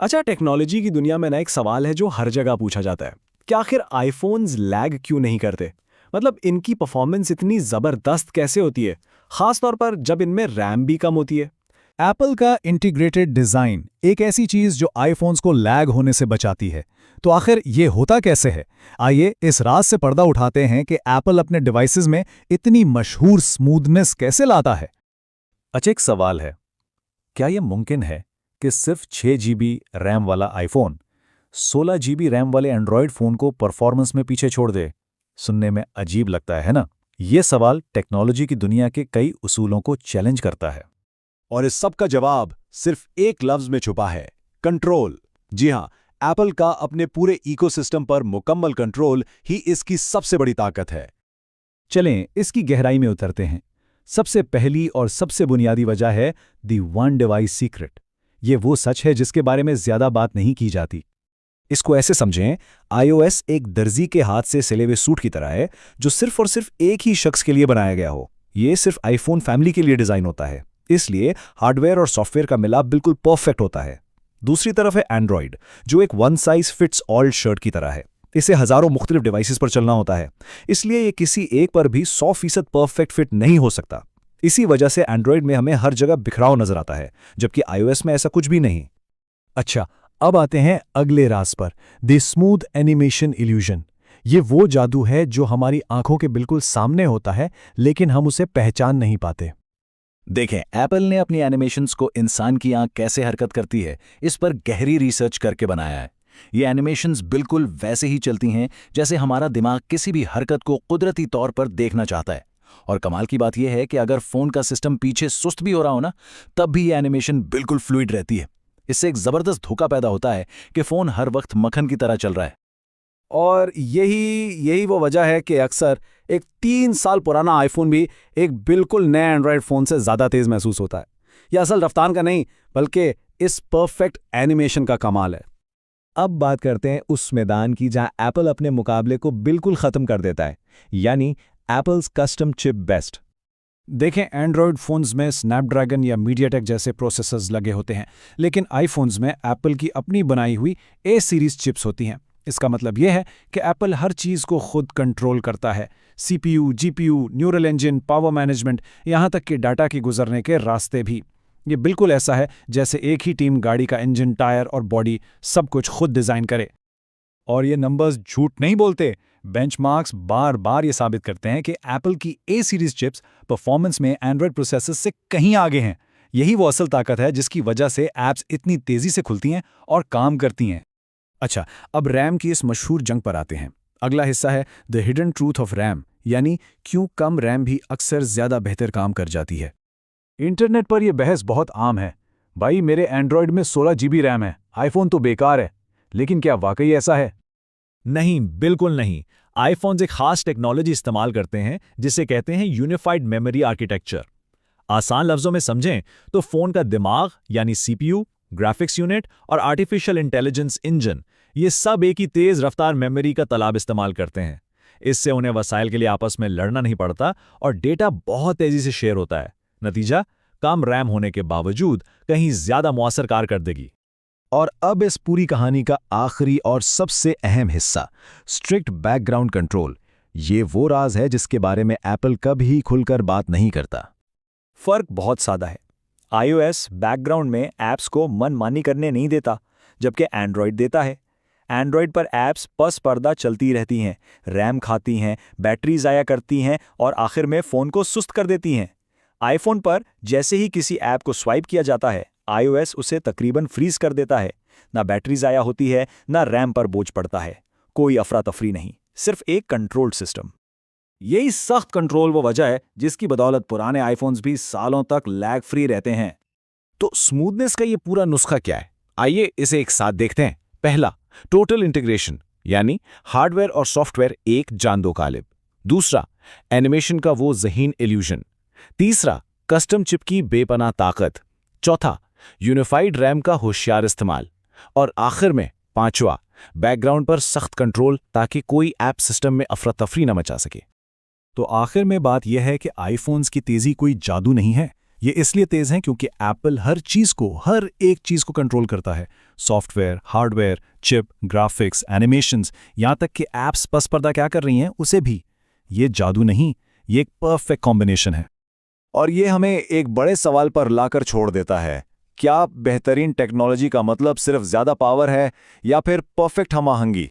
अच्छा, टेक्नोलॉजी की दुनिया में ना एक सवाल है जो हर जगह पूछा जाता है कि आखिर आईफोन्स लैग क्यों नहीं करते। मतलब इनकी परफॉर्मेंस इतनी ज़बरदस्त कैसे होती है, खास तौर पर जब इनमें रैम भी कम होती है। एप्पल का इंटीग्रेटेड डिज़ाइन एक ऐसी चीज़ जो आईफोन्स को लैग होने से बचाती है। तो आखिर ये होता कैसे है? आइए इस राज से पर्दा उठाते हैं कि एप्पल अपने डिवाइसेस में इतनी मशहूर स्मूथनेस कैसे लाता है। अच्छा, एक सवाल है, क्या यह मुमकिन है कि सिर्फ 6 GB रैम वाला आईफोन 16 GB रैम वाले एंड्रॉयड फ़ोन को परफॉर्मेंस में पीछे छोड़ दे? सुनने में अजीब लगता है ना? ये सवाल टेक्नोलॉजी की दुनिया के कई उसूलों को चैलेंज करता है। और इस सब का जवाब सिर्फ एक लफ्ज में छुपा है, कंट्रोल। जी हां, एप्पल का अपने पूरे इकोसिस्टम पर मुकम्मल कंट्रोल ही इसकी सबसे बड़ी ताकत है। चलें इसकी गहराई में उतरते हैं। सबसे पहली और सबसे बुनियादी वजह है दी वन डिवाइस सीक्रेट। ये वो सच है जिसके बारे में ज्यादा बात नहीं की जाती। इसको ऐसे समझें, iOS एक दर्जी के हाथ से सिले हुए सूट की तरह है जो सिर्फ और सिर्फ एक ही शख्स के लिए बनाया गया हो। ये सिर्फ आईफोन फैमिली के लिए डिज़ाइन होता है, इसलिए हार्डवेयर और सॉफ्टवेयर का मिलाप बिल्कुल परफेक्ट होता है। दूसरी तरफ है एंड्रॉयड, जो एक one size fits all shirt की तरह है। इसे हजारों मुख्तलिफ डिवाइसेस पर चलना होता है, इसलिए ये किसी एक पर भी 100% परफेक्ट फिट नहीं हो सकता। इसी वजह से एंड्रॉयड में हमें हर जगह बिखराव नजर आता है, जबकि iOS में ऐसा कुछ भी नहीं। अच्छा, अब आते हैं अगले राज पर, द स्मूथ एनिमेशन इल्यूजन। ये वो जादू है जो हमारी आंखों के बिल्कुल सामने होता है, लेकिन हम उसे पहचान नहीं पाते। देखें, एप्पल ने अपनी एनिमेशंस को इंसान की आंख कैसे हरकत करती है, इस पर गहरी रिसर्च करके बनाया है। ये एनिमेशंस बिल्कुल वैसे ही चलती हैं जैसे हमारा दिमाग किसी भी हरकत को कुदरती तौर पर देखना चाहता है। और कमाल की बात यह है कि अगर फ़ोन का सिस्टम पीछे सुस्त भी हो रहा हो ना, तब भी ये एनिमेशन बिल्कुल फ्लूइड रहती है। इससे एक ज़बरदस्त धोखा पैदा होता है कि फ़ोन हर वक्त मक्खन की तरह चल रहा है। और यही वो वजह है कि अक्सर एक 3 साल पुराना आईफोन भी एक बिल्कुल नए एंड्रॉयड फ़ोन से ज़्यादा तेज़ महसूस होता है। यह असल रफ्तार का नहीं, बल्कि इस परफेक्ट एनिमेशन का कमाल है। अब बात करते हैं उस मैदान की जहां एप्पल अपने मुकाबले को बिल्कुल खत्म कर देता है, यानी एप्पल्स कस्टम चिप बेस्ट। देखें, एंड्रॉयड फ़ोन्स में स्नैपड्रैगन या मीडियाटेक जैसे प्रोसेसर्स लगे होते हैं, लेकिन आईफोन्स में एप्पल की अपनी बनाई हुई ए सीरीज़ चिप्स होती हैं। इसका मतलब यह है कि एप्पल हर चीज़ को खुद कंट्रोल करता है। CPU, GPU, neural engine, power management, यहाँ तक कि डाटा के गुजरने के रास्ते भी। ये बिल्कुल ऐसा है जैसे एक ही टीम गाड़ी का इंजन, टायर और बॉडी सब कुछ खुद डिज़ाइन करे। और ये नंबर्स झूठ नहीं बोलते। बेंचमार्क्स बार बार ये साबित करते हैं कि एप्पल की ए सीरीज चिप्स परफॉर्मेंस में एंड्रॉयड प्रोसेसर्स से कहीं आगे हैं। यही वो असल ताकत है जिसकी वजह से ऐप्स इतनी तेज़ी से खुलती हैं और काम करती हैं। अच्छा, अब रैम की इस मशहूर जंग पर आते हैं। अगला हिस्सा है the hidden truth of RAM, यानी क्यों कम रैम भी अक्सर ज़्यादा बेहतर काम कर जाती है। इंटरनेट पर यह बहस बहुत आम है, भाई मेरे एंड्रॉयड में 16 GB रैम है, आईफोन तो बेकार है। लेकिन क्या वाकई ऐसा है? नहीं, बिल्कुल नहीं। आईफोन्स एक खास टेक्नोलॉजी इस्तेमाल करते हैं जिसे कहते हैं यूनिफाइड मेमोरी आर्किटेक्चर। आसान लफ्जों में समझें तो फ़ोन का दिमाग यानी सीपीयू, ग्राफिक्स यूनिट और आर्टिफिशियल इंटेलिजेंस इंजन, ये सब एक ही तेज़ रफ्तार मेमोरी का तालाब इस्तेमाल करते हैं। इससे उन्हें वसाइल के लिए आपस में लड़ना नहीं पड़ता और डेटा बहुत तेज़ी से शेयर होता है। नतीजा, कम रैम होने के बावजूद कहीं ज़्यादा मौसर कारकर्दगी। और अब इस पूरी कहानी का आखिरी और सबसे अहम हिस्सा, स्ट्रिक्ट बैकग्राउंड कंट्रोल। ये वो राज है जिसके बारे में एप्पल कभी खुलकर बात नहीं करता। फ़र्क बहुत सादा है। iOS बैकग्राउंड में ऐप्स को मनमानी करने नहीं देता, जबकि एंड्रॉयड देता है। एंड्रॉयड पर ऐप्स पस पर्दा चलती रहती हैं, रैम खाती हैं, बैटरी ज़ाया करती हैं और आखिर में फ़ोन को सुस्त कर देती हैं। आईफोन पर जैसे ही किसी ऐप को स्वाइप किया जाता है, iOS उसे तकरीबन फ्रीज कर देता है। ना बैटरी ज़ाया होती है, ना रैम पर बोझ पड़ता है। कोई अफरा तफरी नहीं, सिर्फ एक कंट्रोल्ड सिस्टम। यही सख्त कंट्रोल वो वजह है जिसकी बदौलत पुराने आईफोन्स भी सालों तक लैग फ्री रहते हैं। तो स्मूथनेस का ये पूरा नुस्खा क्या है? आइए इसे एक साथ देखते हैं। पहला, टोटल इंटीग्रेशन, यानी हार्डवेयर और सॉफ्टवेयर एक जान दो कालिब। दूसरा, एनिमेशन का वो ज़हीन इल्यूजन। तीसरा, कस्टम चिप की बेपनाह ताकत। चौथा, यूनिफाइड रैम का होशियार इस्तेमाल। और आखिर में पांचवा, बैकग्राउंड पर सख्त कंट्रोल ताकि कोई ऐप सिस्टम में अफरा तफरी न मचा सके। तो आखिर में बात यह है कि आईफोन्स की तेज़ी कोई जादू नहीं है, ये इसलिए तेज हैं क्योंकि एप्पल हर चीज को, हर एक चीज को कंट्रोल करता है। Software, hardware, chip, graphics, animations, यहां तक कि एप्स पस पर्दा क्या कर रही हैं उसे भी। ये जादू नहीं, ये एक परफेक्ट कॉम्बिनेशन है। और ये हमें एक बड़े सवाल पर लाकर छोड़ देता है, क्या बेहतरीन टेक्नोलॉजी का मतलब सिर्फ ज्यादा पावर है या फिर परफेक्ट हमआहंगी?